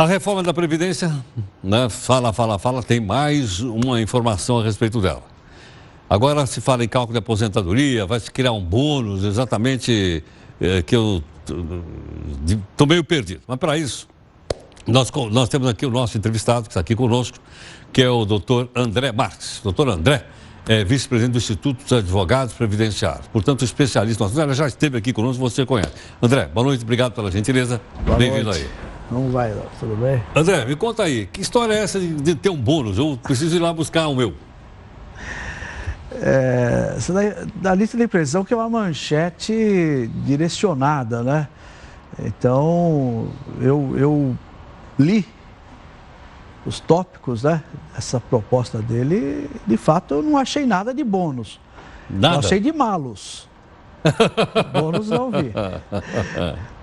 A reforma da Previdência, né, fala, tem mais uma informação a respeito dela. Agora se fala em cálculo de aposentadoria, vai se criar um bônus, exatamente que eu estou meio perdido. Mas para isso, nós temos aqui o nosso entrevistado, que está aqui conosco, que é o doutor André Marques. Doutor André é vice-presidente do Instituto dos Advogados Previdenciários, portanto, especialista. Ela já esteve aqui conosco, você conhece. André, boa noite, obrigado pela gentileza. Bem-vindo aí. Como vai, tudo bem? André, me conta aí, que história é essa de ter um bônus? Eu preciso ir lá buscar o meu. Isso daí, dá a impressão que é uma manchete direcionada, né? Então, eu li os tópicos, né? Essa proposta dele, de fato, eu não achei nada de bônus. Nada? Eu achei de malos. Bônus não vi.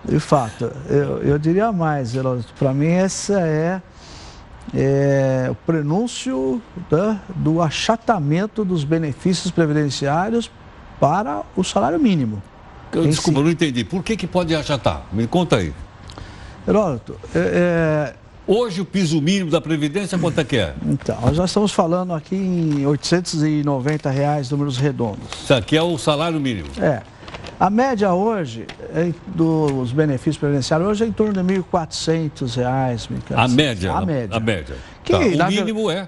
De fato, eu diria mais, para mim essa é o prenúncio do achatamento dos benefícios previdenciários para o salário mínimo. Desculpa, eu não entendi. Por que pode achatar? Me conta aí. Heródoto, hoje o piso mínimo da Previdência quanto é que é? Então, nós já estamos falando aqui em R$ 890, números redondos. Isso aqui é o salário mínimo. A média hoje, dos benefícios previdenciários, hoje é em torno de R$ 1.400. A média? A média. A média. Que, tá. O mínimo é?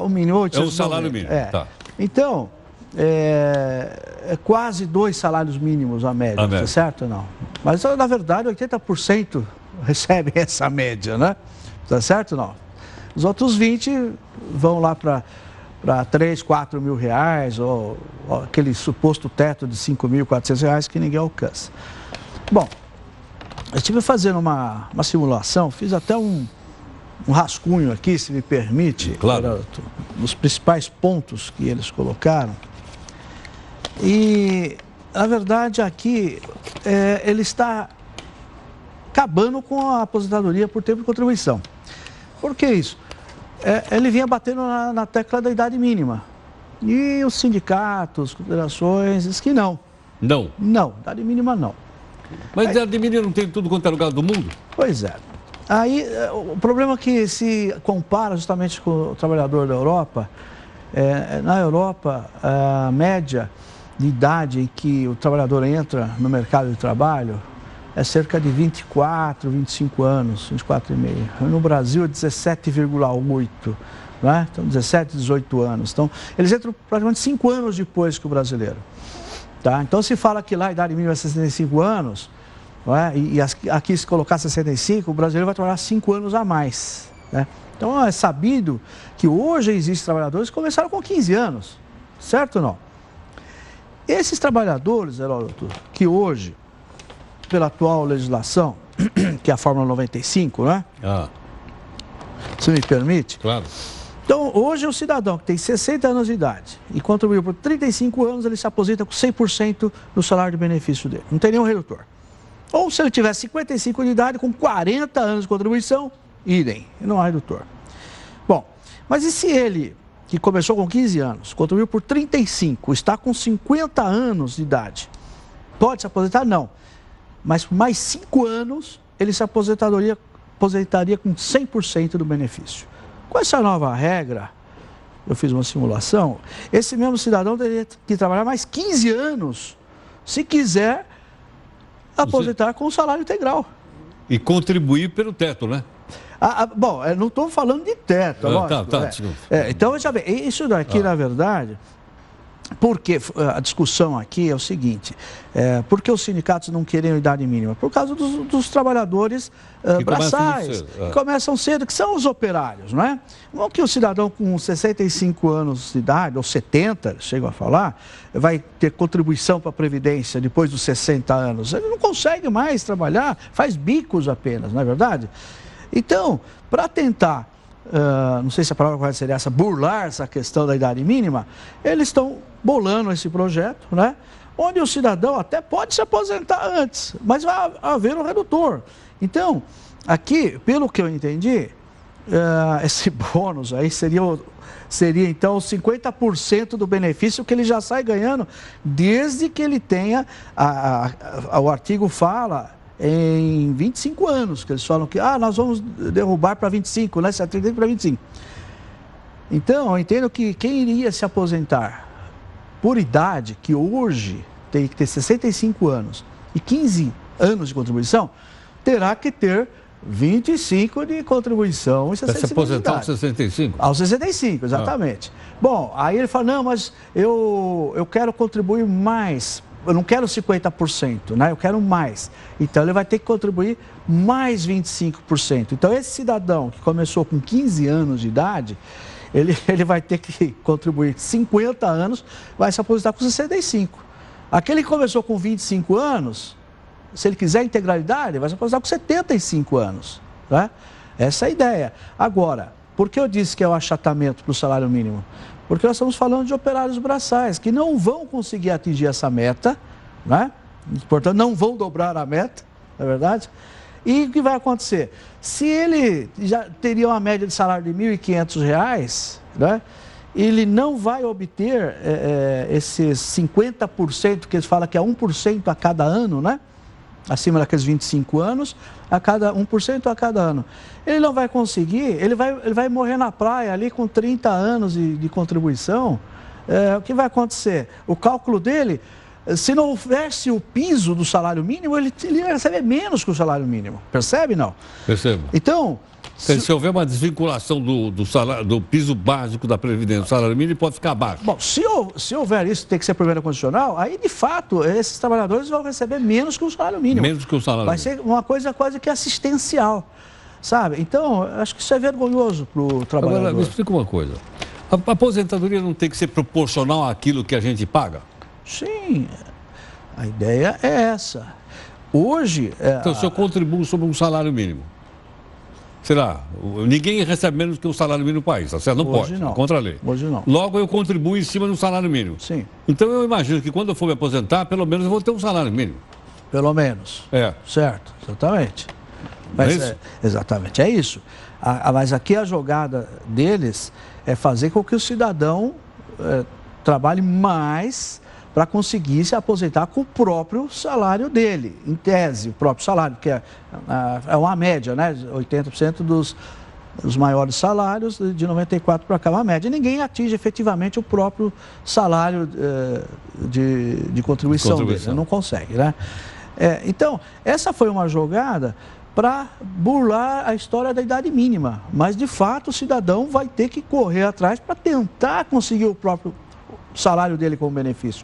O mínimo 890. É o salário mínimo. Tá. Então, é quase 2 salários mínimos a média, tá certo ou não? Mas, na verdade, 80% recebem essa média, né? Tá certo ou não? Os outros 20 vão lá para 3, 4 mil reais, ou aquele suposto teto de 5.400 reais que ninguém alcança. Bom, eu estive fazendo uma simulação, fiz até um rascunho aqui, se me permite, claro, dos principais pontos que eles colocaram. E, na verdade, aqui, ele está acabando com a aposentadoria por tempo de contribuição. Por que isso? Ele vinha batendo na tecla da idade mínima. E os sindicatos, confederações, dizem que não. Não? Não, idade mínima não. Mas idade mínima não tem tudo quanto é lugar do mundo? Pois é. Aí, o problema é que se compara justamente com o trabalhador da Europa, na Europa, a média de idade em que o trabalhador entra no mercado de trabalho é cerca de 24, 25 anos, 24,5. No Brasil é 17,8, né? Então 17, 18 anos. Então, eles entram praticamente 5 anos depois que o brasileiro. Tá? Então, se fala que lá a idade mínima é 65 anos, né? E aqui se colocar 65, o brasileiro vai trabalhar 5 anos a mais. Né? Então, é sabido que hoje existem trabalhadores que começaram com 15 anos, certo ou não? Esses trabalhadores, Heródoto, que hoje, pela atual legislação, que é a Fórmula 95, né? Se me permite. Claro. Então, hoje o cidadão que tem 60 anos de idade e contribuiu por 35 anos, ele se aposenta com 100% do salário de benefício dele. Não tem nenhum redutor. Ou se ele tiver 55 de idade, com 40 anos de contribuição, idem, não há redutor. Bom, mas e se ele, que começou com 15 anos, contribuiu por 35, está com 50 anos de idade, pode se aposentar? Não. Mas por mais 5 anos, ele se aposentaria com 100% do benefício. Com essa nova regra, eu fiz uma simulação, esse mesmo cidadão teria que trabalhar mais 15 anos, se quiser aposentar com o salário integral. E contribuir pelo teto, né? Bom, não estou falando de teto, lógico. Então, veja bem, isso daqui, na verdade... Porque a discussão aqui é o seguinte, por que os sindicatos não querem a idade mínima? Por causa dos trabalhadores braçais, que começam cedo, que são os operários, não é? Não que o cidadão com 65 anos de idade, ou 70, chegam a falar, vai ter contribuição para a Previdência depois dos 60 anos. Ele não consegue mais trabalhar, faz bicos apenas, não é verdade? Então, para tentar... não sei se a palavra correta seria essa, burlar essa questão da idade mínima, eles estão bolando esse projeto, né? Onde o cidadão até pode se aposentar antes, mas vai haver um redutor. Então, aqui, pelo que eu entendi, esse bônus aí seria então 50% do benefício que ele já sai ganhando, desde que ele tenha, o artigo fala, em 25 anos, que eles falam que nós vamos derrubar para 25, né? 75 para 25. Então, eu entendo que quem iria se aposentar por idade, que hoje tem que ter 65 anos e 15 anos de contribuição, terá que ter 25 de contribuição e 65 Vai se aposentar aos 65? Aos 65, exatamente. Bom, aí ele fala, não, mas eu quero contribuir mais, eu não quero 50%, né? Eu quero mais. Então ele vai ter que contribuir mais 25%. Então esse cidadão que começou com 15 anos de idade, ele vai ter que contribuir 50 anos, vai se aposentar com 65. Aquele que começou com 25 anos, se ele quiser integralidade, vai se aposentar com 75 anos. Né? Essa é a ideia. Agora, por que eu disse que é o achatamento para o salário mínimo? Porque nós estamos falando de operários braçais, que não vão conseguir atingir essa meta, né? Portanto, não vão dobrar a meta, não é verdade? E o que vai acontecer? Se ele já teria uma média de salário de R$ 1.500, né? Ele não vai obter esses 50% que eles falam que é 1% a cada ano, né? Acima daqueles 25 anos, a cada 1% a cada ano. Ele não vai conseguir, ele vai morrer na praia ali com 30 anos de contribuição. O que vai acontecer? O cálculo dele, se não houvesse o piso do salário mínimo, ele ia receber menos que o salário mínimo. Percebe, não? Percebo. Então... Se houver uma desvinculação do piso básico da Previdência, do salário mínimo, pode ficar abaixo. Bom, se houver isso, tem que ser por emenda constitucional, aí, de fato, esses trabalhadores vão receber menos que o salário mínimo. Menos que o salário mínimo. Vai ser uma coisa quase que assistencial, sabe? Então, acho que isso é vergonhoso para o trabalhador. Agora, me explica uma coisa. A aposentadoria não tem que ser proporcional àquilo que a gente paga? Sim, a ideia é essa. Hoje... Então, se eu contribuo sobre um salário mínimo, sei lá, ninguém recebe menos que o salário mínimo no país, tá certo? Não Hoje pode, não. contra a lei. Hoje não. Logo, eu contribuo em cima do salário mínimo. Sim. Então, eu imagino que quando eu for me aposentar, pelo menos eu vou ter um salário mínimo. Pelo menos. É. Certo, exatamente. Mas, é isso? Exatamente, é isso. Mas aqui a jogada deles é fazer com que o cidadão trabalhe mais para conseguir se aposentar com o próprio salário dele, em tese, o próprio salário, que é uma média, né? 80% dos maiores salários, de 94 para cá, uma média. Ninguém atinge efetivamente o próprio salário de contribuição dele, não consegue, né? Então, essa foi uma jogada para burlar a história da idade mínima, mas de fato o cidadão vai ter que correr atrás para tentar conseguir o próprio salário dele como benefício.